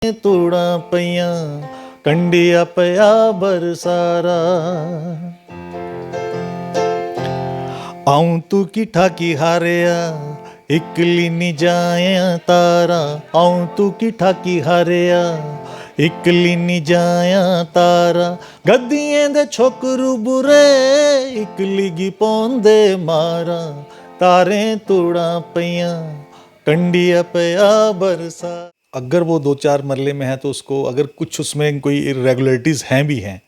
तूड़ा पईयां कंडिया पया बरसारा आऊं तू की ठाकी हारिया इकली नी जाया तारा आऊं तू की ठाकी हारिया इकली नी जाया तारा गद्दियें दे छोकरू बुरे इकली गी पौंदे मारा तारे तूड़ा पईयां कंडिया पया बरसा। अगर वो 2-4 मरले में है तो उसको अगर कुछ उसमें कोई इरेगुलरिटीज़ हैं भी हैं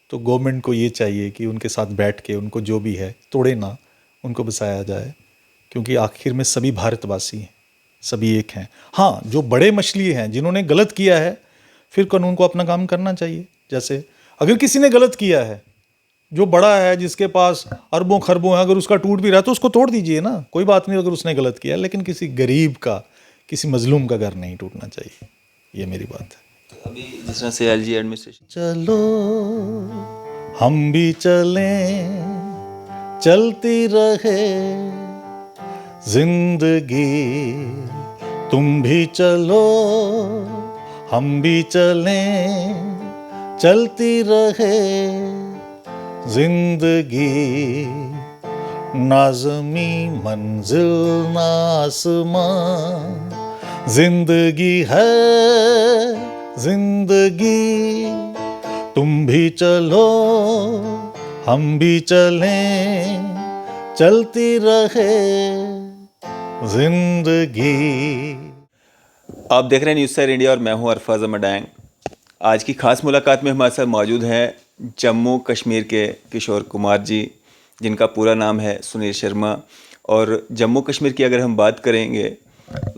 तो गवर्नमेंट को ये चाहिए कि उनके साथ बैठ के उनको जो भी है तोड़े ना, उनको बसाया जाए, क्योंकि आखिर में सभी भारतवासी हैं, सभी एक हैं। हाँ, जो बड़े मछली हैं जिन्होंने गलत किया है फिर कानून को अपना काम करना चाहिए। जैसे अगर किसी ने गलत किया है, जो बड़ा है जिसके पास अरबों खरबों है, अगर उसका टूट भी रहा है तो उसको तोड़ दीजिए ना, कोई बात नहीं अगर उसने गलत किया, लेकिन किसी गरीब का, किसी मजलूम का घर नहीं टूटना चाहिए। ये मेरी बात है। अभी जिस तरह से एलजी एडमिनिस्ट्रेशन चलो हम भी चलें, चलती रहे जिंदगी, तुम भी चलो हम भी चलें, चलती रहे जिंदगी, नाज़मी मंजिल नासमां, जिंदगी है जिंदगी, तुम भी चलो हम भी चलें, चलती रहे जिंदगी। आप देख रहे हैं न्यूज़ स्टार इंडिया और मैं हूं अरफाज अमडांग। आज की खास मुलाकात में हमारे साथ मौजूद हैं जम्मू कश्मीर के किशोर कुमार जी, जिनका पूरा नाम है सुनील शर्मा। और जम्मू कश्मीर की अगर हम बात करेंगे,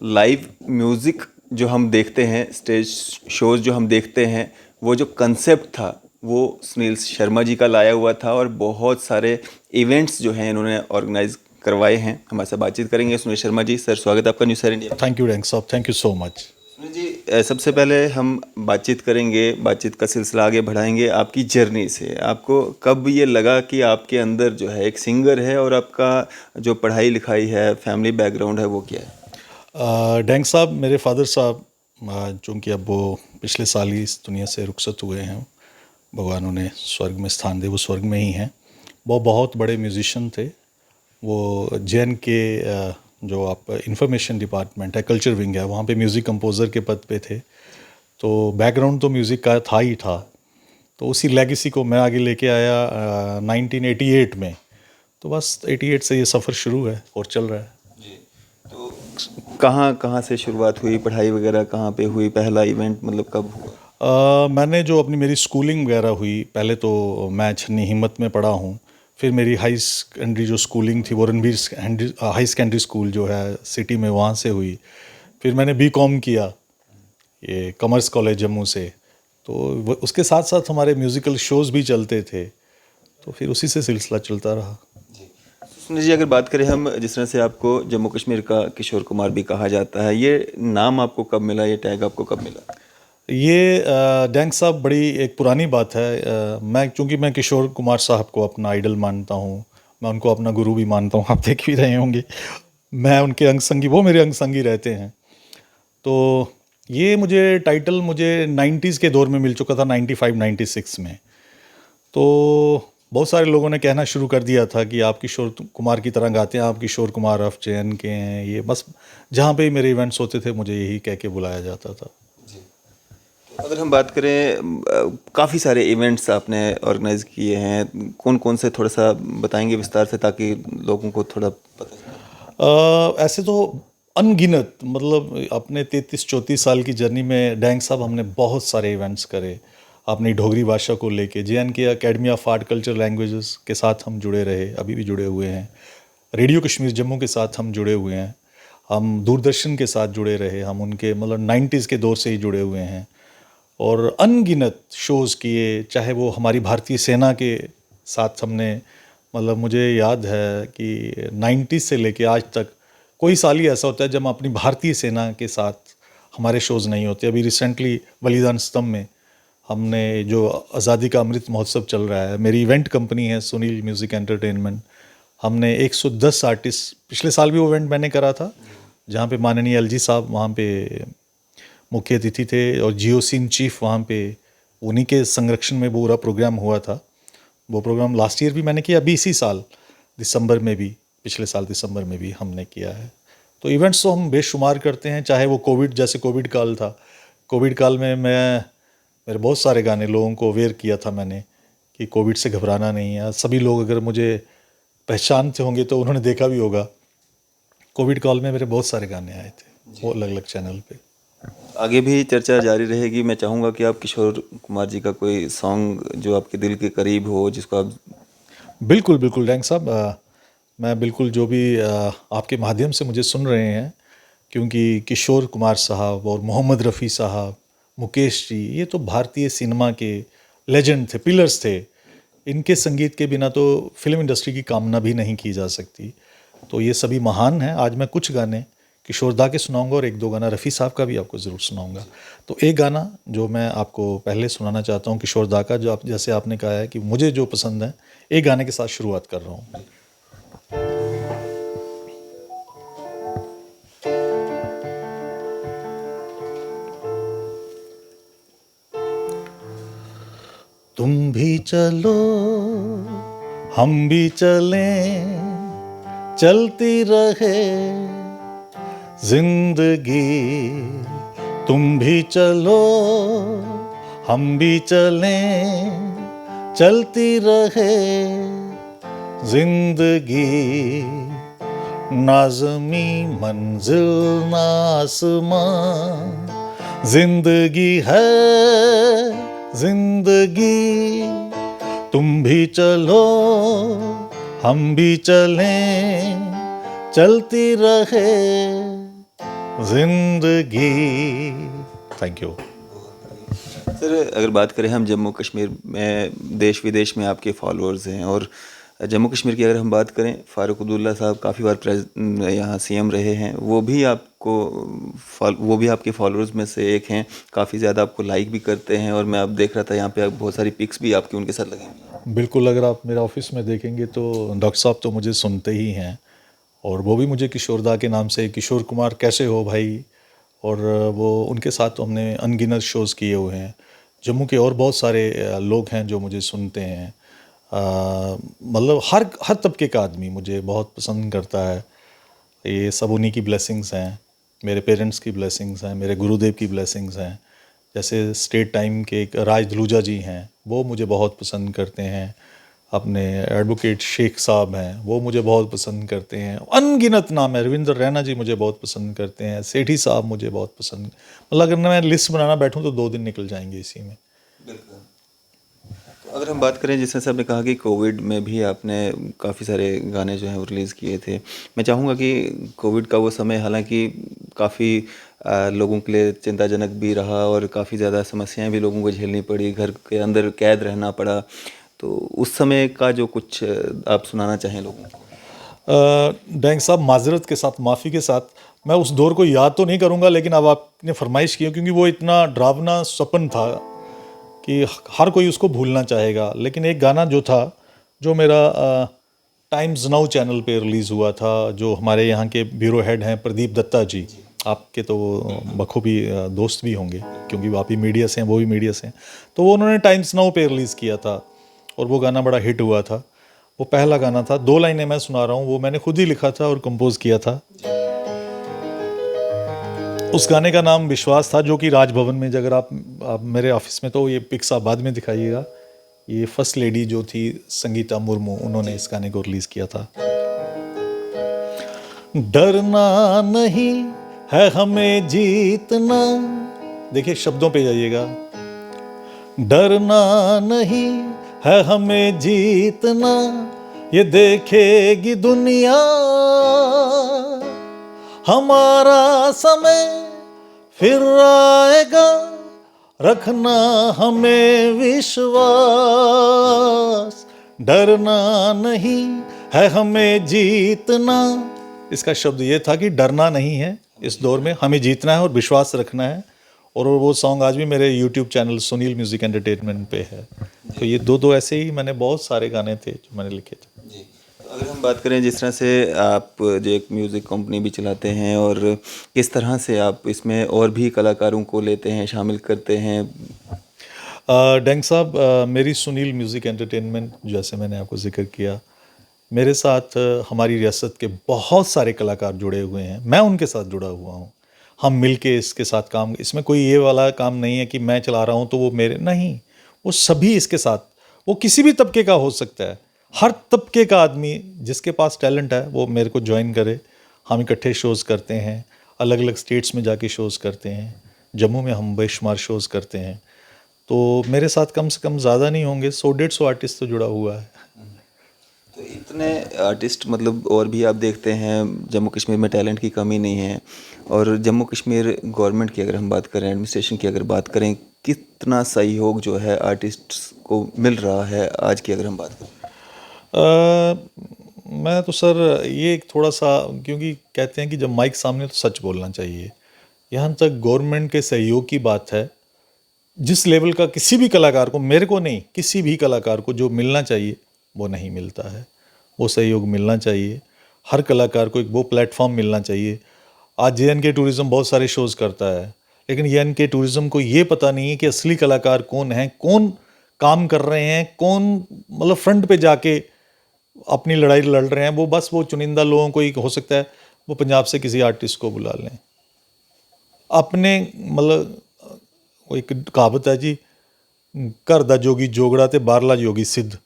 लाइव म्यूज़िक जो हम देखते हैं, स्टेज शोज़ जो हम देखते हैं, वो जो कंसेप्ट था वो सुनील शर्मा जी का लाया हुआ था और बहुत सारे इवेंट्स जो हैं इन्होंने ऑर्गेनाइज करवाए हैं। हमारे साथ बातचीत करेंगे सुनील शर्मा जी। सर, स्वागत है आपका News Star India. Thank you Dang साहब, thank you so much. Sunil ji, सबसे पहले हम बातचीत करेंगे, बातचीत का सिलसिला आगे बढ़ाएंगे आपकी जर्नी से। आपको कब ये लगा कि आपके अंदर जो है एक सिंगर है और आपका जो पढ़ाई लिखाई है, फैमिली बैकग्राउंड है, वो क्या है? डैंग साहब, मेरे फादर साहब चूँकि अब वो पिछले साल ही इस दुनिया से रुखसत हुए हैं, भगवान उन्हें स्वर्ग में स्थान दे, वो स्वर्ग में ही हैं। वो बहुत बड़े म्यूज़िशियन थे। वो जेएन के जो आप इंफॉर्मेशन डिपार्टमेंट है, कल्चर विंग है, वहाँ पे म्यूज़िक कंपोज़र के पद पे थे। तो बैकग्राउंड तो म्यूज़िक का था ही था, तो उसी लेगेसी को मैं आगे लेके आया 1988 में। तो बस 88 से ये सफ़र शुरू है और चल रहा है। जी, तो कहाँ कहाँ से शुरुआत हुई, पढ़ाई वगैरह कहाँ पे हुई, पहला इवेंट मतलब कब हुआ? मैंने जो अपनी मेरी स्कूलिंग वगैरह हुई, पहले तो मैं छन्नी हिम्मत में पढ़ा हूँ। फिर मेरी हाई सेकेंडरी जो स्कूलिंग थी वो रणवीर हाई सेकेंडरी स्कूल जो है सिटी में, वहाँ से हुई। फिर मैंने बीकॉम किया ये कॉमर्स कॉलेज जम्मू से। तो उसके साथ साथ हमारे म्यूज़िकल शोज़ भी चलते थे, तो फिर उसी से सिलसिला चलता रहा। सुनील जी, अगर बात करें हम, जिस तरह से आपको जम्मू कश्मीर का किशोर कुमार भी कहा जाता है, ये नाम आपको कब मिला, ये टैग आपको कब मिला? ये डैंग साहब बड़ी एक पुरानी बात है। चूँकि मैं किशोर कुमार साहब को अपना आइडल मानता हूँ, मैं उनको अपना गुरु भी मानता हूँ, आप देख भी रहे होंगे। मैं उनके अंग संगी, वो मेरे अंग संगी रहते हैं। तो ये मुझे टाइटल 90s के दौर में मिल चुका था, 95-96 में। तो बहुत सारे लोगों ने कहना शुरू कर दिया था कि आप किशोर कुमार की तरह गाते हैं, आप किशोर कुमार ऑफ जेएन के हैं। ये बस जहाँ पे मेरे इवेंट्स होते थे मुझे यही कह के बुलाया जाता था। अगर हम बात करें, काफ़ी सारे इवेंट्स आपने ऑर्गेनाइज किए हैं, कौन कौन से थोड़ा सा बताएंगे विस्तार से ताकि लोगों को थोड़ा पता चले? ऐसे तो अनगिनत, मतलब अपने 33-34 साल की जर्नी में डैंग साहब हमने बहुत सारे इवेंट्स करे। अपनी डोगरी भाषा को लेके जेएन के academy of art culture languages के साथ हम जुड़े रहे, अभी भी जुड़े हुए हैं। रेडियो कश्मीर जम्मू के साथ हम जुड़े हुए हैं। हम दूरदर्शन के साथ जुड़े रहे, हम उनके मतलब 90s के दौर से ही जुड़े हुए हैं। और अनगिनत शोज़ किए, चाहे वो हमारी भारतीय सेना के साथ हमने, मतलब मुझे याद है कि 90s से लेके आज तक कोई साल ही ऐसा होता है जब अपनी भारतीय सेना के साथ हमारे शोज़ नहीं होते। अभी रिसेंटली बलिदान स्तंभ में हमने जो आज़ादी का अमृत महोत्सव चल रहा है, मेरी इवेंट कंपनी है सुनील म्यूज़िक एंटरटेनमेंट, हमने 110 आर्टिस्ट, पिछले साल भी वो इवेंट मैंने करा था जहाँ पे माननीय एलजी साहब वहाँ पे मुख्य अतिथि थे और GOC इन चीफ वहाँ पे, उन्हीं के संरक्षण में पूरा प्रोग्राम हुआ था। वो प्रोग्राम लास्ट ईयर भी मैंने किया, अभी इसी साल दिसंबर में भी, पिछले साल दिसंबर में भी हमने किया है। तो इवेंट्स तो हम बेशुमार करते हैं, चाहे वो कोविड, जैसे कोविड काल था, कोविड काल में मेरे बहुत सारे गाने लोगों को अवेयर किया था मैंने कि कोविड से घबराना नहीं है। सभी लोग अगर मुझे पहचानते होंगे तो उन्होंने देखा भी होगा, कोविड काल में मेरे बहुत सारे गाने आए थे वो अलग अलग चैनल पे। आगे भी चर्चा जारी रहेगी। मैं चाहूँगा कि आप किशोर कुमार जी का कोई सॉन्ग जो आपके दिल के करीब हो, जिसको आप। बिल्कुल बिल्कुल डैंग साहब, मैं बिल्कुल, जो भी आपके माध्यम से मुझे सुन रहे हैं, क्योंकि किशोर कुमार साहब और मोहम्मद रफ़ी साहब, मुकेश जी, ये तो भारतीय सिनेमा के लेजेंड थे, पिलर्स थे। इनके संगीत के बिना तो फिल्म इंडस्ट्री की कामना भी नहीं की जा सकती। तो ये सभी महान हैं। आज मैं कुछ गाने किशोर दा के सुनाऊंगा और एक दो गाना रफ़ी साहब का भी आपको ज़रूर सुनाऊंगा। तो एक गाना जो मैं आपको पहले सुनाना चाहता हूँ किशोर दा का, जो आप, जैसे आपने कहा है कि मुझे जो पसंद है, एक गाने के साथ शुरुआत कर रहा हूँ। तुम भी चलो हम भी चलें, चलती रहे जिंदगी। तुम भी चलो हम भी चलें, चलती रहे जिंदगी। नाज़मी मंजिल ना आसमां, जिंदगी है जिंदगी। तुम भी चलो हम भी चलें, चलती रहे जिंदगी। थैंक यू सर, अगर बात करें हम जम्मू कश्मीर में, देश विदेश में आपके फॉलोअर्स हैं, और जम्मू कश्मीर की अगर हम बात करें, फ़ारूक अब्दुल्ला साहब काफ़ी बार यहाँ CM रहे हैं, वो भी आपके फॉलोअर्स में से एक हैं, काफ़ी ज़्यादा आपको लाइक भी करते हैं, और मैं आप देख रहा था यहाँ पे बहुत सारी पिक्स भी आपकी उनके साथ लगी हुई। बिल्कुल, अगर आप मेरा ऑफिस में देखेंगे तो डॉक्टर साहब तो मुझे सुनते ही हैं, और वो भी मुझे किशोर दा के नाम से, किशोर कुमार कैसे हो भाई, और वो उनके साथ तो हमने अनगिनत शोज़ किए हुए हैं। जम्मू के और बहुत सारे लोग हैं जो मुझे सुनते हैं। मतलब हर तबके का आदमी मुझे बहुत पसंद करता है। ये सब उन्हीं की ब्लेसिंग्स हैं, मेरे पेरेंट्स की ब्लेसिंग्स हैं, मेरे गुरुदेव की ब्लेसिंग्स हैं। जैसे स्टेट टाइम के एक राज धलूजा जी हैं, वो मुझे बहुत पसंद करते हैं। अपने एडवोकेट शेख साहब हैं, वो मुझे बहुत पसंद करते हैं। अनगिनत नाम है। रविंद्र रैना जी मुझे बहुत पसंद करते हैं। सेठी साहब मुझे बहुत पसंद, मतलब अगर मैं लिस्ट बनाना बैठूं तो 2 दिन निकल जाएंगे इसी में। बिल्कुल। तो अगर हम बात करें, जिस तरह से आपने कहा कि कोविड में भी आपने काफ़ी सारे गाने जो हैं वो रिलीज़ किए थे, मैं चाहूँगा कि कोविड का वो समय हालांकि काफ़ी लोगों के लिए चिंताजनक भी रहा, और काफ़ी ज़्यादा समस्याएं भी लोगों को झेलनी पड़ी, घर के अंदर कैद रहना पड़ा। तो उस समय का जो कुछ आप सुनाना चाहें लोगों को। डैंग साहब, माजरत के साथ, माफ़ी के साथ, मैं उस दौर को याद तो नहीं करूँगा, लेकिन अब आपने फरमाइश की है, क्योंकि वो इतना डरावना सपन था कि हर कोई उसको भूलना चाहेगा। लेकिन एक गाना जो था, जो मेरा टाइम्स नाउ चैनल पे रिलीज़ हुआ था, जो हमारे यहाँ के ब्यूरो हेड हैं प्रदीप दत्ता जी, आपके तो बखूबी दोस्त भी होंगे, क्योंकि आप ही मीडिया से हैं, वो भी मीडिया से हैं। तो वो उन्होंने टाइम्स नाउ पे रिलीज़ किया था, और वो गाना बड़ा हिट हुआ था। वो पहला गाना था, 2 लाइनें मैं सुना रहा हूँ, वो मैंने खुद ही लिखा था और कंपोज किया था। उस गाने का नाम विश्वास था, जो कि राजभवन में, अगर आप मेरे ऑफिस में, तो ये पिक्स आप बाद में दिखाइएगा, ये फर्स्ट लेडी जो थी संगीता मुर्मू, उन्होंने इस गाने को रिलीज़ किया था। डरना नहीं है हमें जीतना, देखिए शब्दों पे जाइएगा। डरना नहीं है हमें जीतना, ये देखेगी दुनिया हमारा समय फिर आएगा, रखना हमें विश्वास। डरना नहीं है हमें जीतना। इसका शब्द ये था कि डरना नहीं है, इस दौर में हमें जीतना है और विश्वास रखना है। और वो सॉन्ग आज भी मेरे YouTube channel Sunil music entertainment पे है। तो ये दो ऐसे ही मैंने बहुत सारे गाने थे जो मैंने लिखे थे। जी। अगर हम बात करें जिस तरह से आप जो एक म्यूज़िक कंपनी भी चलाते हैं, और किस तरह से आप इसमें और भी कलाकारों को लेते हैं, शामिल करते हैं? डेंग साहब, मेरी सुनील म्यूज़िक एंटरटेनमेंट, जैसे मैंने आपको जिक्र किया, मेरे साथ हमारी रियासत के बहुत सारे कलाकार जुड़े हुए हैं, मैं उनके साथ जुड़ा हुआ हूँ। हम मिल के इसके साथ काम, इसमें कोई ये वाला काम नहीं है कि मैं चला रहा हूँ तो वो मेरे, नहीं, वो सभी इसके साथ, वो किसी भी तबके का हो सकता है, हर तबके का आदमी जिसके पास टैलेंट है वो मेरे को ज्वाइन करे। हम इकट्ठे शोज़ करते हैं, अलग अलग स्टेट्स में जाके शोज़ करते हैं, जम्मू में हम बेशुमार शोज़ करते हैं। तो मेरे साथ कम से कम ज़्यादा नहीं होंगे, 100-150 आर्टिस्ट तो जुड़ा हुआ है। तो इतने आर्टिस्ट, मतलब और भी आप देखते हैं, जम्मू कश्मीर में टैलेंट की कमी नहीं है। और जम्मू कश्मीर गवर्नमेंट की अगर हम बात करें, एडमिनिस्ट्रेशन की अगर बात करें, कितना सहयोग जो है आर्टिस्ट्स को मिल रहा है आज की अगर हम बात करें? मैं तो सर ये एक थोड़ा सा, क्योंकि कहते हैं कि जब माइक सामने तो सच बोलना चाहिए। यहाँ तक गवर्नमेंट के सहयोग की बात है, जिस लेवल का किसी भी कलाकार को, मेरे को नहीं, किसी भी कलाकार को जो मिलना चाहिए वो नहीं मिलता है। वो सहयोग मिलना चाहिए, हर कलाकार को एक वो प्लेटफॉर्म मिलना चाहिए। आज JNK टूरिज़्म बहुत सारे शोज़ करता है, लेकिन JNK टूरिज़्म को ये पता नहीं है कि असली कलाकार कौन हैं, कौन काम कर रहे हैं, कौन मतलब फ्रंट पे जाके अपनी लड़ाई लड़ रहे हैं। वो बस वो चुनिंदा लोगों को ही हो सकता है वो पंजाब से किसी आर्टिस्ट को बुला लें अपने, मतलब वो एक कहावत है जी, घर दा जोगी जोगड़ा ते बाहरला जोगी सिद्ध।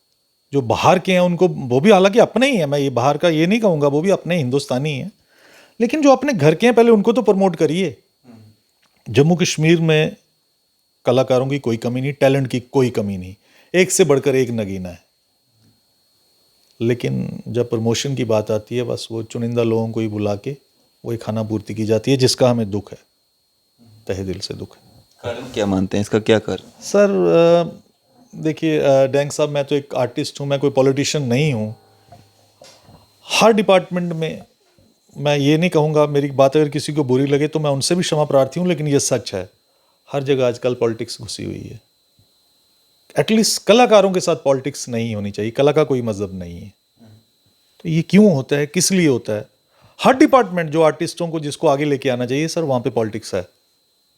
जो बाहर के हैं उनको, वो भी हालांकि अपने ही हैं, मैं ये बाहर का ये नहीं कहूँगा, वो भी अपने हिंदुस्तानी हैं, लेकिन जो अपने घर के हैं पहले उनको तो प्रमोट करिए। जम्मू कश्मीर में कलाकारों की कोई कमी नहीं, टैलेंट की कोई कमी नहीं, एक से बढ़कर एक नगीना है, लेकिन जब प्रमोशन की बात आती है बस वो चुनिंदा लोगों को ही बुला के वही खाना पूर्ति की जाती है, जिसका हमें दुख है, तहे दिल से दुख है। कारण क्या मानते हैं, इसका क्या कारण? सर देखिए डैंग साहब, मैं तो एक आर्टिस्ट हूँ, मैं कोई पॉलिटिशियन नहीं हूँ। हर डिपार्टमेंट में, मैं ये नहीं कहूँगा, मेरी बात अगर किसी को बुरी लगे तो मैं उनसे भी क्षमा प्रार्थी हूँ, लेकिन ये सच है, हर जगह आजकल पॉलिटिक्स घुसी हुई है। एटलीस्ट कलाकारों के साथ पॉलिटिक्स नहीं होनी चाहिए, कला का कोई मजहब नहीं है। तो ये क्यों होता है, किस लिए होता है? हर डिपार्टमेंट जो आर्टिस्टों को जिसको आगे लेके आना चाहिए सर, वहाँ पे पॉलिटिक्स है,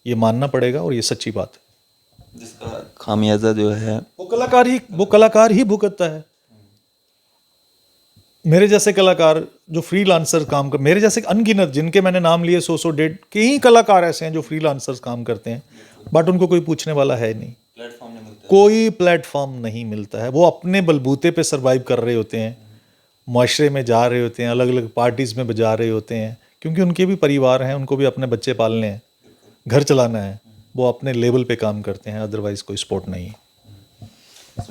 ये मानना पड़ेगा, और ये सच्ची बात है। जिसका खामियाजा जो है वो कलाकार ही भुगतता है। मेरे जैसे कलाकार जो फ्रीलांसर काम कर, मेरे जैसे अनगिनत, जिनके मैंने नाम लिए 100 150 के ही कलाकार ऐसे हैं जो फ्रीलांसर्स काम करते हैं, बट उनको कोई पूछने वाला है नहीं, प्लेटफॉर्म नहीं मिलता, कोई प्लेटफॉर्म नहीं मिलता है। वो अपने बलबूते पे सरवाइव कर रहे होते हैं, मुआशरे में जा रहे होते हैं, अलग अलग पार्टीज़ में बजा रहे होते हैं, क्योंकि उनके भी परिवार हैं, उनको भी अपने बच्चे पालने हैं, घर चलाना है, वो अपने लेवल पे काम करते हैं, अदरवाइज़ कोई सपोर्ट नहीं है।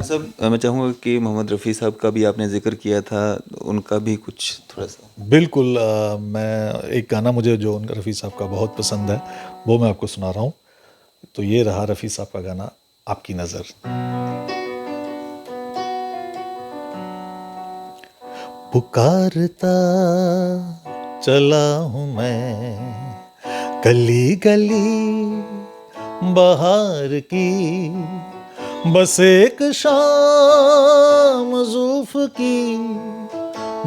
सब मैं चाहूँगा कि मोहम्मद रफ़ी साहब का भी आपने जिक्र किया था, उनका भी कुछ थोड़ा सा। बिल्कुल, मैं एक गाना मुझे जो उनका रफ़ी साहब का बहुत पसंद है वो मैं आपको सुना रहा हूँ। तो ये रहा रफ़ी साहब का गाना, आपकी नज़र। पुकारता चला हूँ मैं गली गली बहार की, बस एक शाम जुल्फ की,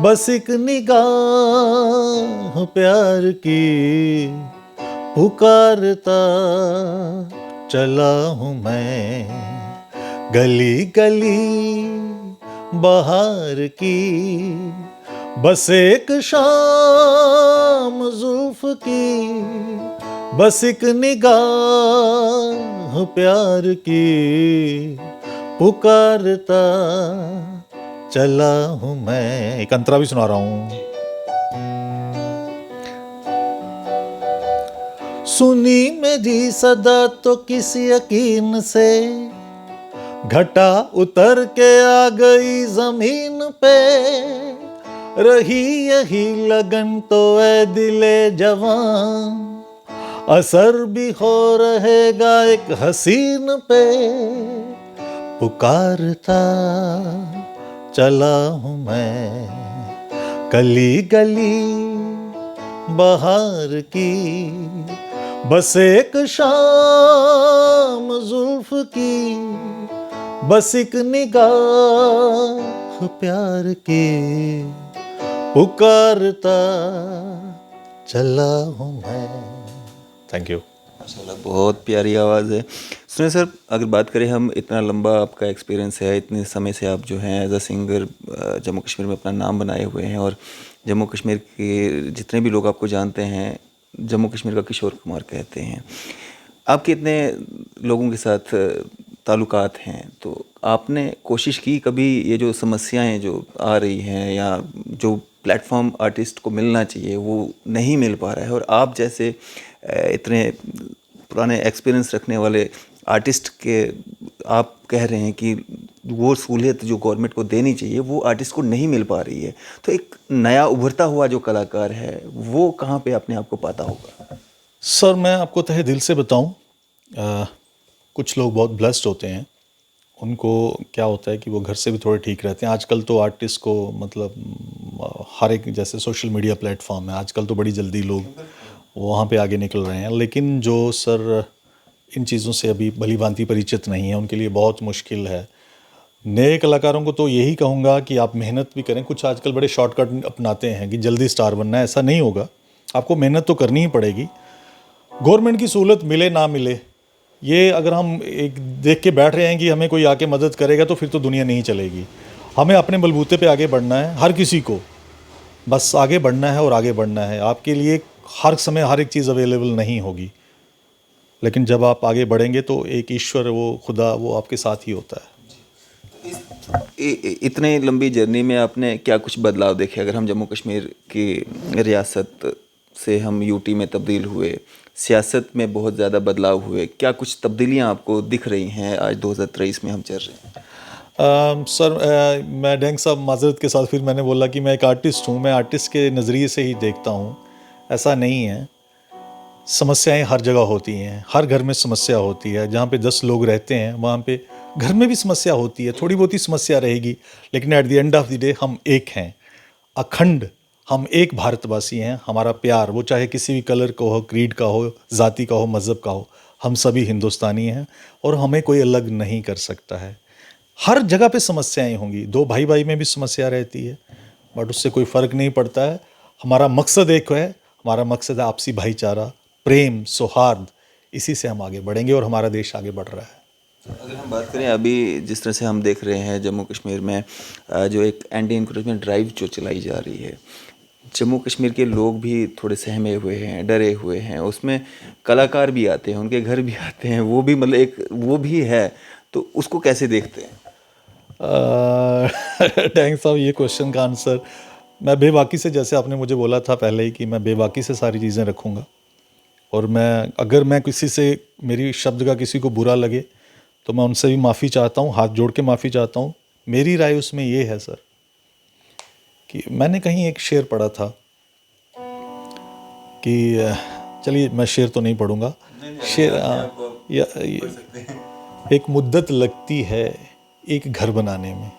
बस एक निगाह प्यार की, पुकारता चला हूँ मैं गली गली बहार की, बस एक शाम जुल्फ की, बस एक निगाह प्यार की, पुकारता चला हूँ मैं। एक अंतरा भी सुना रहा हूँ। सुनी मेरी सदा तो किस यकीन से, घटा उतर के आ गई जमीन पे, रही यही लगन तो ऐ दिले जवान, असर भी हो रहेगा एक हसीन पे, पुकारता चला हूँ मैं गली गली बहार की, बस एक शाम जुल्फ की, बस एक निगाह प्यार की। पुकारता चला हूँ मैं। Thank you. माशाल्लाह, बहुत प्यारी आवाज़ है। सुनिए सर, अगर बात करें हम, इतना लंबा आपका एक्सपीरियंस है, इतने समय से आप जो हैं as a singer Jammu Kashmir में अपना नाम बनाए हुए हैं, और जम्मू कश्मीर के जितने भी लोग आपको जानते हैं, जम्मू कश्मीर का किशोर कुमार कहते हैं। आपके इतने लोगों के साथ ताल्लुकात हैं, तो आपने कोशिश की कभी ये जो समस्याएं जो आ रही हैं, या जो प्लेटफॉर्म आर्टिस्ट को मिलना चाहिए वो नहीं मिल पा रहा है, और आप जैसे इतने पुराने एक्सपीरियंस रखने वाले आर्टिस्ट के आप कह रहे हैं कि वो सहूलियत जो गवर्नमेंट को देनी चाहिए वो आर्टिस्ट को नहीं मिल पा रही है, तो एक नया उभरता हुआ जो कलाकार है वो कहाँ पे अपने आप को पाता होगा? सर मैं आपको तहे दिल से बताऊं, कुछ लोग बहुत ब्लेस्ड होते हैं, उनको क्या होता है कि वो घर से भी थोड़े ठीक रहते हैं। आजकल तो आर्टिस्ट को मतलब हर एक, जैसे सोशल मीडिया प्लेटफॉर्म है आजकल, तो बड़ी जल्दी लोग वहाँ पे आगे निकल रहे हैं। लेकिन जो सर इन चीज़ों से अभी भली भांति परिचित नहीं है, उनके लिए बहुत मुश्किल है। नए कलाकारों को तो यही कहूँगा कि आप मेहनत भी करें। कुछ आजकल बड़े शॉर्टकट अपनाते हैं कि जल्दी स्टार बनना है, ऐसा नहीं होगा। आपको मेहनत तो करनी ही पड़ेगी। गवर्नमेंट की सहूलत मिले ना मिले, ये अगर हम एक देख के बैठ रहे हैं कि हमें कोई आके मदद करेगा, तो फिर तो दुनिया नहीं चलेगी। हमें अपने बलबूते पे आगे बढ़ना है, हर किसी को बस आगे बढ़ना है और आगे बढ़ना है। आपके लिए हर समय हर एक चीज़ अवेलेबल नहीं होगी, लेकिन जब आप आगे बढ़ेंगे तो एक ईश्वर, वो खुदा, वो आपके साथ ही होता है। इतने लंबी जर्नी में आपने क्या कुछ बदलाव देखे? अगर हम जम्मू कश्मीर की रियासत से हम यूटी में तब्दील हुए, सियासत में बहुत ज़्यादा बदलाव हुए, क्या कुछ तब्दीलियां आपको दिख रही हैं आज 2023 में हम चल रहे हैं? सर मैं डैंग साहब माजरत के साथ फिर मैंने बोला कि मैं एक आर्टिस्ट हूँ, मैं आर्टिस्ट के नज़रिए से ही देखता हूँ। ऐसा नहीं है, समस्याएं हर जगह होती हैं, हर घर में समस्या होती है। जहाँ पे 10 लोग रहते हैं वहाँ पे घर में भी समस्या होती है, थोड़ी बहुत ही समस्या रहेगी, लेकिन at the end of the day हम एक हैं, अखंड। हम एक भारतवासी हैं। हमारा प्यार, वो चाहे किसी भी कलर का हो, क्रीड का हो, जाति का हो, मज़हब का हो, हम सभी हिंदुस्तानी हैं और हमें कोई अलग नहीं कर सकता है। हर जगह पे समस्याएं होंगी, दो भाई भाई में भी समस्या रहती है, बट उससे कोई फ़र्क नहीं पड़ता है। हमारा मकसद एक है, हमारा मकसद है आपसी भाईचारा, प्रेम, सौहार्द। इसी से हम आगे बढ़ेंगे और हमारा देश आगे बढ़ रहा है। अगर हम बात करें अभी जिस तरह से हम देख रहे हैं जम्मू कश्मीर में जो एक एंटी इंक्रोचमेंट ड्राइव जो चलाई जा रही है, जम्मू कश्मीर के लोग भी थोड़े सहमे हुए हैं, डरे हुए हैं, उसमें कलाकार भी आते हैं, उनके घर भी आते हैं, वो भी मतलब एक वो भी है, तो उसको कैसे देखते हैं? टैंक साहब, ये क्वेश्चन का आंसर मैं बेबाकी से, जैसे आपने मुझे बोला था पहले ही कि मैं बेबाकी से सारी चीज़ें रखूँगा, और अगर मैं किसी से, मेरी शब्द का किसी को बुरा लगे तो मैं उनसे भी माफ़ी चाहता हूँ, हाथ जोड़ के माफ़ी चाहता हूँ। मेरी राय उसमें ये है सर कि मैंने कहीं एक शेर पढ़ा था कि चलिए मैं शेर तो नहीं पढ़ूँगा, शेर एक मुद्दत लगती है एक घर बनाने में,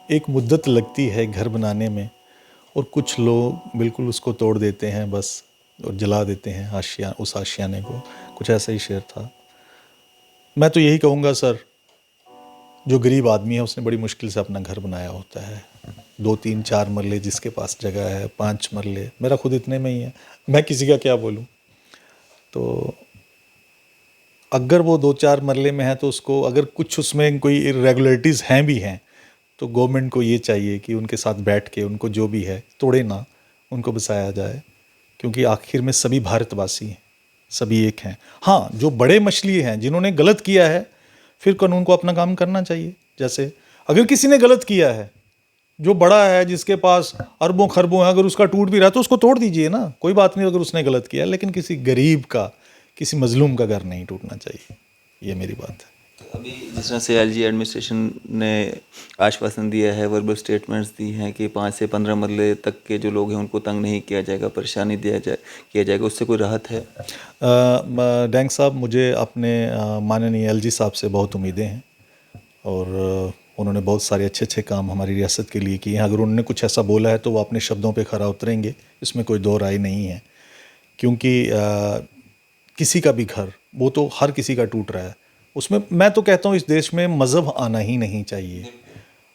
एक मुद्दत लगती है घर बनाने में, और कुछ लोग बिल्कुल उसको तोड़ देते हैं बस, और जला देते हैं उस आशियाने को। कुछ ऐसा ही शेर था। मैं तो यही कहूँगा सर, जो गरीब आदमी है उसने बड़ी मुश्किल से अपना घर बनाया होता है, 2 3 4 मरले जिसके पास जगह है, 5 मरले, मेरा खुद इतने में ही है, मैं किसी का क्या बोलूँ। तो अगर वो 2-4 मरले में है तो उसको, अगर कुछ उसमें कोई इरेगुलरिटीज़ हैं भी हैं, तो गवर्नमेंट को ये चाहिए कि उनके साथ बैठ के उनको जो भी है तोड़े ना, उनको बसाया जाए, क्योंकि आखिर में सभी भारतवासी हैं, सभी एक हैं। हाँ, जो बड़े मछली हैं जिन्होंने गलत किया है, फिर कानून को अपना काम करना चाहिए। जैसे अगर किसी ने गलत किया है, जो बड़ा है, जिसके पास अरबों खरबों है, अगर उसका टूट भी रहा है तो उसको तोड़ दीजिए ना, कोई बात नहीं अगर उसने गलत किया है, लेकिन किसी गरीब का, किसी मजलूम का घर नहीं टूटना चाहिए। ये मेरी बात है। अभी जिस तरह से एलजी एडमिनिस्ट्रेशन ने आश्वासन दिया है, वर्बल स्टेटमेंट्स दी हैं कि 5 से 15 मरले तक के जो लोग हैं उनको तंग नहीं किया जाएगा, परेशानी किया जाएगा, उससे कोई राहत है? डैंग साहब, मुझे अपने माननीय एलजी साहब से बहुत उम्मीदें हैं, और उन्होंने बहुत सारे अच्छे अच्छे काम हमारी रियासत के लिए किए हैं। अगर उन्होंने कुछ ऐसा बोला है तो वो अपने शब्दों पे खरा उतरेंगे, इसमें कोई दो राय नहीं है। क्योंकि किसी का भी घर, वो तो हर किसी का टूट रहा है, उसमें मैं तो कहता हूँ इस देश में मज़हब आना ही नहीं चाहिए।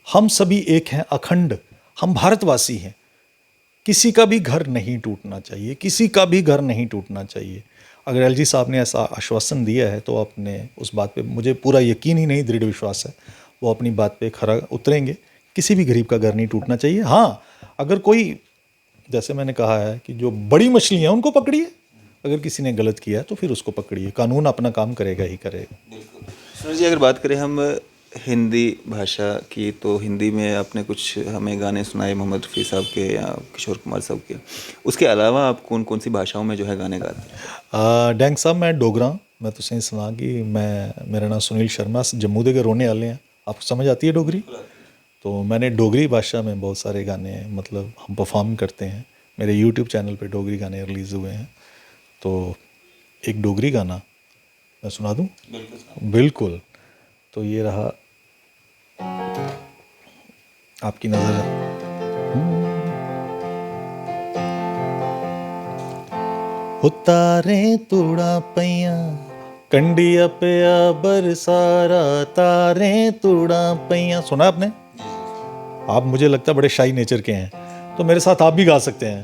हम सभी एक हैं, अखंड, हम भारतवासी हैं। किसी का भी घर नहीं टूटना चाहिए, किसी का भी घर नहीं टूटना चाहिए। अगर एलजी साहब ने ऐसा आश्वासन दिया है तो अपने उस बात पे मुझे पूरा यकीन ही नहीं, दृढ़ विश्वास है वो अपनी बात पे खरा उतरेंगे। किसी भी गरीब का घर नहीं टूटना चाहिए। हाँ, अगर कोई, जैसे मैंने कहा है कि जो बड़ी मछली हैं उनको पकड़िए, अगर किसी ने गलत किया है तो फिर उसको पकड़िए, कानून अपना काम करेगा ही करेगा। सुनील जी, अगर बात करें हम हिंदी भाषा की, तो हिंदी में आपने कुछ हमें गाने सुनाए मोहम्मद रफ़ी साहब के या किशोर कुमार साहब के। उसके अलावा आप कौन कौन सी भाषाओं में जो है गाने गाते हैं? डैंग साहब मैं डोगरा, मैं तुसें सुना कि मेरा नाम सुनील शर्मा, जम्मू के रोने वाले हैं। आपको समझ आती है डोगरी? तो मैंने डोगरी भाषा में बहुत सारे गाने मतलब हम परफॉर्म करते हैं। मेरे यूट्यूब चैनल पे डोगरी गाने रिलीज़ हुए हैं। तो एक डोगरी गाना मैं सुना दूँ? बिल्कुल। तो ये रहा आपकी नज़र है। तारे तूड़ा पैया कंडिया पिया बरसारा, तारे तूड़ा पैया। सुना आपने? आप, मुझे लगता है बड़े शाई नेचर के हैं, तो मेरे साथ आप भी गा सकते हैं।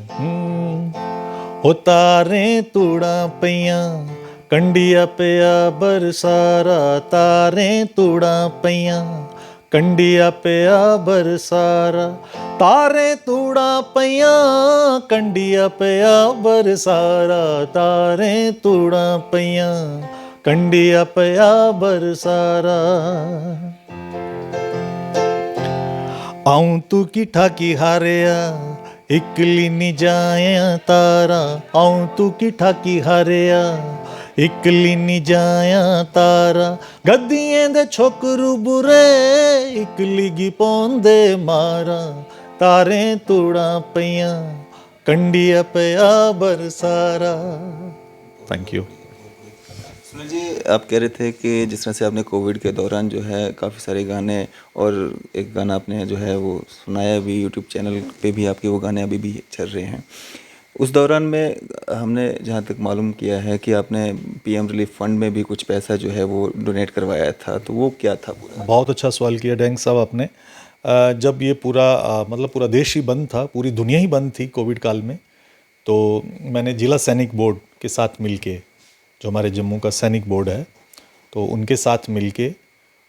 हो तारे तूड़ा पैया कंडिया पिया बरसारा, तारे तूड़ा पैया कंडिया पिया बरसारा, तारे तूड़ा पैया कंडिया पिया बरसारा, तारे तूड़ा पैया कंडिया पिया बरसारा। आऊं तू किठा की हारिया इकली नी जाया तारा, आऊं तू किठा की हारिया इकली नी जाया तारा, गद्दियें दे छोकरू बुरे इकली गी पौंदे मारा, तारे तूड़ा पैया कंडिया पिया बरसारा। Thank you. सुनील जी, आप कह रहे थे कि जिस तरह से आपने कोविड के दौरान जो है काफ़ी सारे गाने, और एक गाना आपने जो है वो सुनाया भी, यूट्यूब चैनल पे भी आपके वो गाने अभी भी चल रहे हैं। उस दौरान में हमने जहाँ तक मालूम किया है कि आपने पीएम रिलीफ फंड में भी कुछ पैसा जो है वो डोनेट करवाया था, तो वो क्या था पूरा? बहुत अच्छा सवाल किया डैंग साहब आपने। जब ये पूरा मतलब पूरा देश ही बंद था, पूरी दुनिया ही बंद थी कोविड काल में, तो मैंने जिला सैनिक बोर्ड के साथ मिलके, जो हमारे जम्मू का सैनिक बोर्ड है, तो उनके साथ मिलके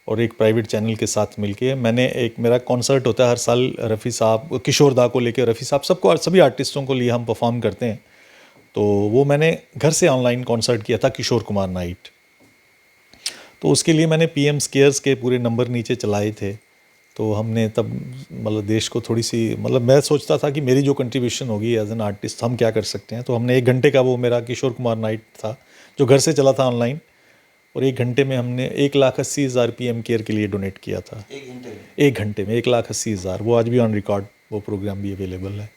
और एक प्राइवेट चैनल के साथ मिलके मैंने, एक मेरा कॉन्सर्ट होता है हर साल रफ़ी साहब, किशोर दा को लेके, रफ़ी साहब सबको, सभी आर्टिस्टों को लिए हम परफॉर्म करते हैं। तो वो मैंने घर से ऑनलाइन कॉन्सर्ट किया था, किशोर कुमार नाइट। तो उसके लिए मैंने पीएम केयर्स के पूरे नंबर नीचे चलाए थे। तो हमने तब मतलब देश को थोड़ी सी, मतलब मैं सोचता था कि मेरी जो कंट्रीब्यूशन होगी एज एन आर्टिस्ट हम क्या कर सकते हैं। तो हमने 1 घंटे का, वो मेरा किशोर कुमार नाइट था जो घर से चला था ऑनलाइन, और 1 घंटे में हमने 1,80,000 पीएम केयर के लिए डोनेट किया था। 1 घंटे में 1,80,000। वो आज भी ऑन रिकॉर्ड, वो प्रोग्राम भी अवेलेबल है।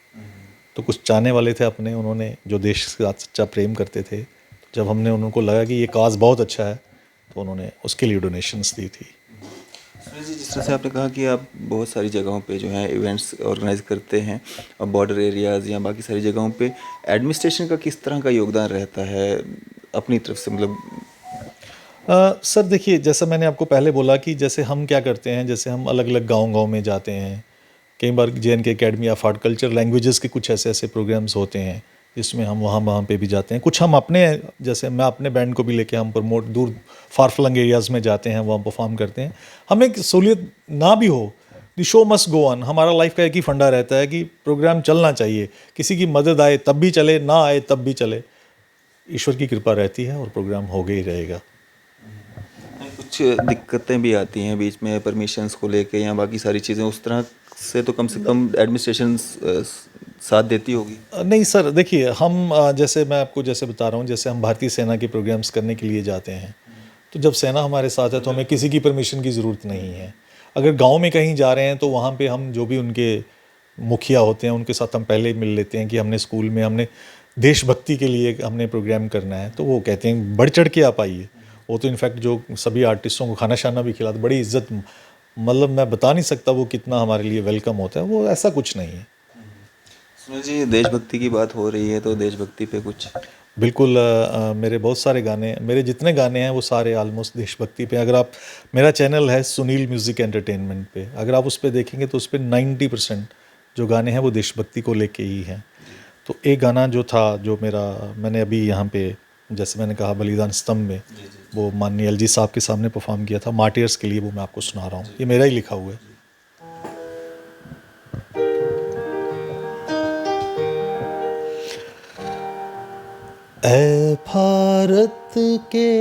तो कुछ चाहने वाले थे अपने, उन्होंने जो देश के साथ सच्चा प्रेम करते थे, जब हमने उनको लगा कि ये काज बहुत अच्छा है, तो उन्होंने उसके लिए डोनेशंस दी थी। जी, जिस तरह से आपने कहा कि आप बहुत सारी जगहों पे जो है इवेंट्स ऑर्गेनाइज करते हैं, और बॉर्डर एरियाज़ या बाकी सारी जगहों पे एडमिनिस्ट्रेशन का किस तरह का योगदान रहता है अपनी तरफ से? मतलब सर देखिए, जैसा मैंने आपको पहले बोला कि जैसे हम क्या करते हैं, जैसे हम अलग अलग गांव में जाते हैं, कई बार JNK academy of art culture languages के कुछ ऐसे ऐसे प्रोग्राम्स होते हैं जिसमें हम वहाँ पे भी जाते हैं। कुछ हम अपने, जैसे मैं अपने बैंड को भी लेके हम प्रमोट दूर फार फ्लंग एरियाज़ में जाते हैं, वहाँ परफॉर्म करते हैं। हमें सहूलियत ना भी हो, the show must go on. हमारा लाइफ का एक ही फंडा रहता है कि प्रोग्राम चलना चाहिए, किसी की मदद आए तब भी चले, ना आए तब भी चले, ईश्वर की कृपा रहती है और प्रोग्राम हो गया ही रहेगा। कुछ दिक्कतें भी आती हैं बीच में परमिशंस को लेके या बाकी सारी चीज़ें, उस तरह से तो कम से कम एडमिनिस्ट्रेशन साथ देती होगी? नहीं सर, देखिए हम जैसे मैं आपको जैसे बता रहा हूँ, जैसे हम भारतीय सेना के प्रोग्राम्स करने के लिए जाते हैं, तो जब सेना हमारे साथ है तो हमें किसी की परमिशन की ज़रूरत नहीं है। अगर गांव में कहीं जा रहे हैं तो वहाँ पे हम जो भी उनके मुखिया होते हैं उनके साथ हम पहले ही मिल लेते हैं कि हमने स्कूल में हमने देशभक्ति के लिए हमने प्रोग्राम करना है, तो वो कहते हैं बढ़ चढ़ के आप आइए। वो तो इनफैक्ट जो सभी आर्टिस्टों को खाना शाना भी खिलाते, बड़ी इज्जत, मतलब मैं बता नहीं सकता वो कितना हमारे लिए वेलकम होता है। वो ऐसा कुछ नहीं है। सुनील जी, देशभक्ति की बात हो रही है तो देशभक्ति पे कुछ? बिल्कुल, मेरे बहुत सारे गाने, मेरे जितने गाने हैं वो सारे ऑलमोस्ट देशभक्ति पे। अगर आप, मेरा चैनल है सुनील म्यूज़िक एंटरटेनमेंट पे, अगर आप उस पर देखेंगे तो उस पर 90% जो गाने हैं वो देशभक्ति को लेके ही हैं। तो एक गाना जो था, जो मैंने अभी यहाँ पे जैसे मैंने कहा बलिदान स्तंभ में, वो माननीय एलजी साहब के सामने परफॉर्म किया था मार्टियर्स के लिए, वो मैं आपको सुना रहा हूँ। ये मेरा ही लिखा हुआ है। ऐ भारत के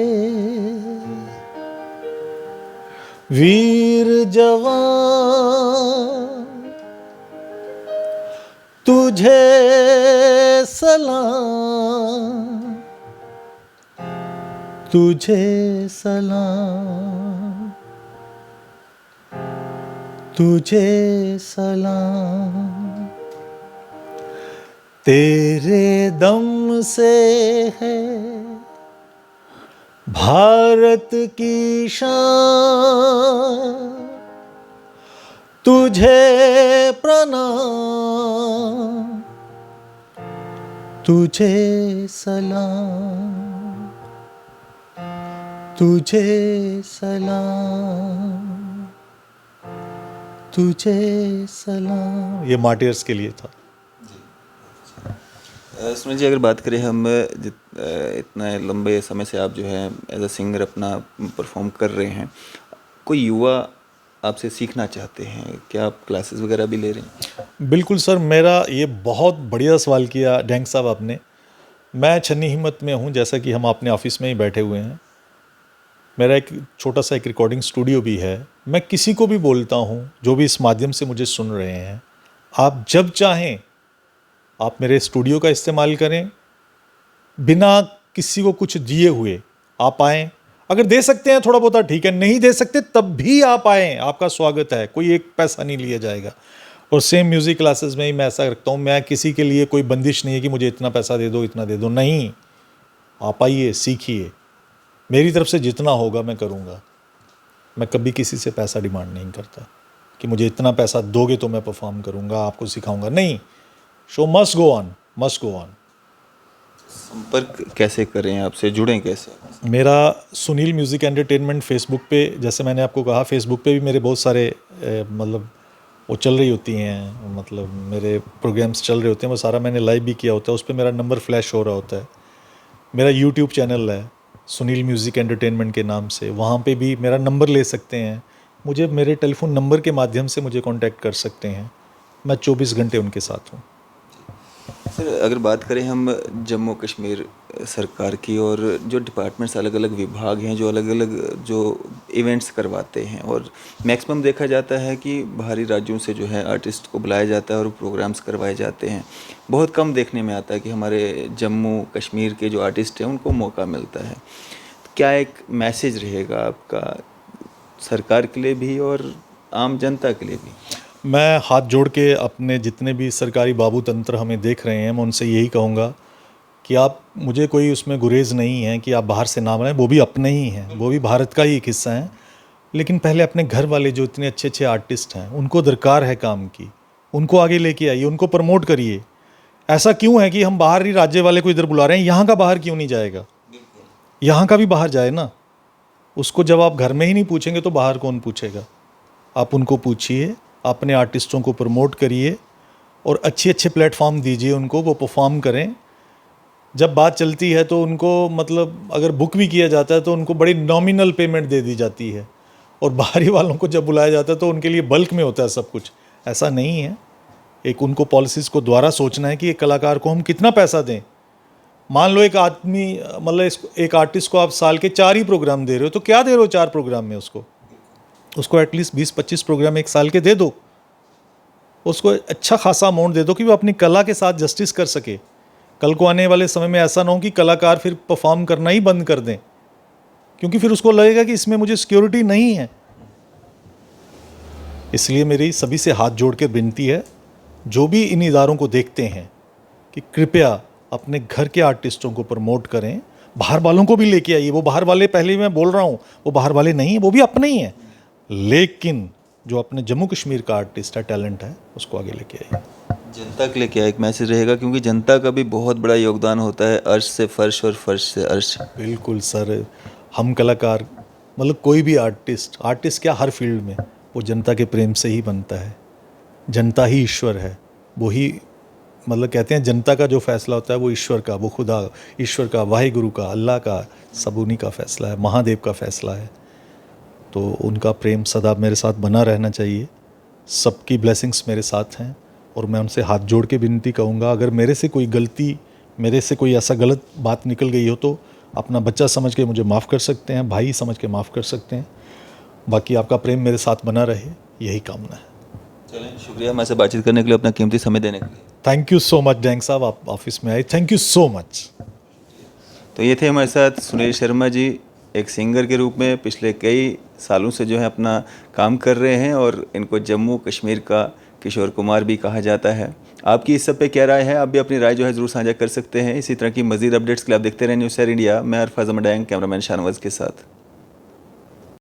वीर जवान, तुझे सलाम, तुझे सलाम, तुझे सलाम। तेरे दम से है भारत की शान, तुझे प्रणाम, तुझे सलाम, तुझे सलाम, तुझे सलाम। ये मार्टियर्स के लिए था। सुनील जी, अगर बात करें हम इतना लंबे समय से आप जो है एज अ सिंगर अपना परफॉर्म कर रहे हैं, कोई युवा आपसे सीखना चाहते हैं, क्या आप क्लासेस वगैरह भी ले रहे हैं? बिल्कुल सर, मेरा ये बहुत बढ़िया सवाल किया डैंग साहब आपने। मैं छन्नी हिम्मत में हूँ, जैसा कि हम अपने ऑफिस में ही बैठे हुए हैं। मेरा एक छोटा सा एक रिकॉर्डिंग स्टूडियो भी है। मैं किसी को भी बोलता हूँ जो भी इस माध्यम से मुझे सुन रहे हैं, आप जब चाहें आप मेरे स्टूडियो का इस्तेमाल करें, बिना किसी को कुछ दिए हुए आप आएँ। अगर दे सकते हैं थोड़ा बहुत ठीक है, नहीं दे सकते तब भी आप आएँ, आपका स्वागत है, कोई एक पैसा नहीं लिया जाएगा। और सेम म्यूज़िक क्लासेस में ही मैं ऐसा रखता हूँ, मैं किसी के लिए कोई बंदिश नहीं है कि मुझे इतना पैसा दे दो, इतना दे दो, नहीं। आप आइए, सीखिए, मेरी तरफ से जितना होगा मैं करूँगा। मैं कभी किसी से पैसा डिमांड नहीं करता कि मुझे इतना पैसा दोगे तो मैं परफॉर्म करूँगा, आपको सिखाऊँगा, नहीं। Show must go on, must go on. संपर्क कैसे करें, आपसे जुड़ें कैसे? मेरा सुनील म्यूज़िक एंटरटेनमेंट फेसबुक पे, जैसे मैंने आपको कहा, फेसबुक पे भी मेरे बहुत सारे मतलब वो चल रही होती हैं, मतलब मेरे प्रोग्राम्स चल रहे होते हैं, वो सारा मैंने लाइव भी किया होता है, उस पर मेरा नंबर फ्लैश हो रहा होता है। मेरा यूट्यूब चैनल है सुनील म्यूज़िक एंटरटेनमेंट के नाम से, वहाँ पे भी मेरा नंबर ले सकते हैं, मुझे मेरे टेलीफोन नंबर के माध्यम से मुझे कांटेक्ट कर सकते हैं। मैं 24 घंटे उनके साथ हूँ। सर, अगर बात करें हम जम्मू कश्मीर सरकार की, और जो डिपार्टमेंट्स अलग अलग विभाग हैं जो अलग अलग जो इवेंट्स करवाते हैं, और मैक्सिमम देखा जाता है कि बाहरी राज्यों से जो है आर्टिस्ट को बुलाया जाता है और प्रोग्राम्स करवाए जाते हैं। बहुत कम देखने में आता है कि हमारे जम्मू कश्मीर के जो आर्टिस्ट हैं उनको मौका मिलता है। क्या एक मैसेज रहेगा आपका सरकार के लिए भी और आम जनता के लिए भी? मैं हाथ जोड़ के अपने जितने भी सरकारी बाबू तंत्र हमें देख रहे हैं, मैं उनसे यही कहूँगा कि आप, मुझे कोई उसमें गुरेज नहीं है कि आप बाहर से ना बनाएं, वो भी अपने ही हैं, वो भी भारत का ही एक हिस्सा हैं। लेकिन पहले अपने घर वाले जो इतने अच्छे अच्छे आर्टिस्ट हैं, उनको दरकार है काम की, उनको आगे लेके आइए, उनको प्रमोट करिए। ऐसा क्यों है कि हम बाहरी राज्य वाले को इधर बुला रहे हैं, यहाँ का बाहर क्यों नहीं जाएगा? यहाँ का भी बाहर जाए ना। उसको जब आप घर में ही नहीं पूछेंगे तो बाहर कौन पूछेगा? आप उनको पूछिए, अपने आर्टिस्टों को प्रमोट करिए और अच्छे अच्छे प्लेटफॉर्म दीजिए उनको, वो परफॉर्म करें। जब बात चलती है तो उनको, मतलब अगर बुक भी किया जाता है तो उनको बड़ी नॉमिनल पेमेंट दे दी जाती है, और बाहरी वालों को जब बुलाया जाता है तो उनके लिए बल्क में होता है सब कुछ। ऐसा नहीं है। एक उनको पॉलिसीज़ को द्वारा सोचना है कि एक कलाकार को हम कितना पैसा दें। मान लो एक आदमी, मतलब एक आर्टिस्ट को आप साल के 4 ही प्रोग्राम दे रहे हो, तो क्या दे रहे हो 4 प्रोग्राम में? उसको एटलीस्ट 20-25 प्रोग्राम एक साल के दे दो। उसको अच्छा खासा अमाउंट दे दो कि वो अपनी कला के साथ जस्टिस कर सके। कल को आने वाले समय में ऐसा ना हो कि कलाकार फिर परफॉर्म करना ही बंद कर दें, क्योंकि फिर उसको लगेगा कि इसमें मुझे सिक्योरिटी नहीं है। इसलिए मेरी सभी से हाथ जोड़ के विनती है, जो भी इन इदारों को देखते हैं, कि कृपया अपने घर के आर्टिस्टों को प्रमोट करें, बाहर वालों को भी लेके आइए। वो बाहर वाले, पहले मैं बोल रहा हूँ, वो बाहर वाले नहीं हैं, वो भी अपने ही हैं, लेकिन जो अपने जम्मू कश्मीर का आर्टिस्ट है, टैलेंट है, उसको आगे लेके आइए। जनता के लिए क्या एक मैसेज रहेगा, क्योंकि जनता का भी बहुत बड़ा योगदान होता है, अर्श से फर्श और फर्श से अर्श। बिल्कुल सर, हम कलाकार, मतलब कोई भी आर्टिस्ट क्या, हर फील्ड में वो जनता के प्रेम से ही बनता है। जनता ही ईश्वर है, वही मतलब कहते हैं जनता का जो फैसला होता है वो ईश्वर का, वो खुदा ईश्वर का, वाहिगुरु का, अल्लाह का, सब उन्हीं का फैसला है, महादेव का फैसला है। तो उनका प्रेम सदा मेरे साथ बना रहना चाहिए। सबकी ब्लेसिंग्स मेरे साथ हैं और मैं उनसे हाथ जोड़ के विनती कहूँगा, अगर मेरे से कोई गलती, मेरे से कोई ऐसा गलत बात निकल गई हो तो अपना बच्चा समझ के मुझे माफ़ कर सकते हैं, भाई समझ के माफ़ कर सकते हैं। बाकी आपका प्रेम मेरे साथ बना रहे, यही कामना है। चलें, शुक्रिया हमारे से बातचीत करने के लिए, अपना कीमती समय देने के लिए। Thank you so much dang साहब, आप ऑफिस में आए, थैंक यू सो मच। तो ये थे हमारे साथ सुनील शर्मा जी, एक सिंगर के रूप में पिछले कई सालों से जो है अपना काम कर रहे हैं और इनको जम्मू कश्मीर का किशोर कुमार भी कहा जाता है। आपकी इस सब पे क्या राय है? आप भी अपनी राय जो है ज़रूर साझा कर सकते हैं। इसी तरह की मज़ीद अपडेट्स के लिए आप देखते रहें न्यूज़ इंडिया। मैं अरफाज मडैंग, कैमरामैन शाहनवाज के साथ।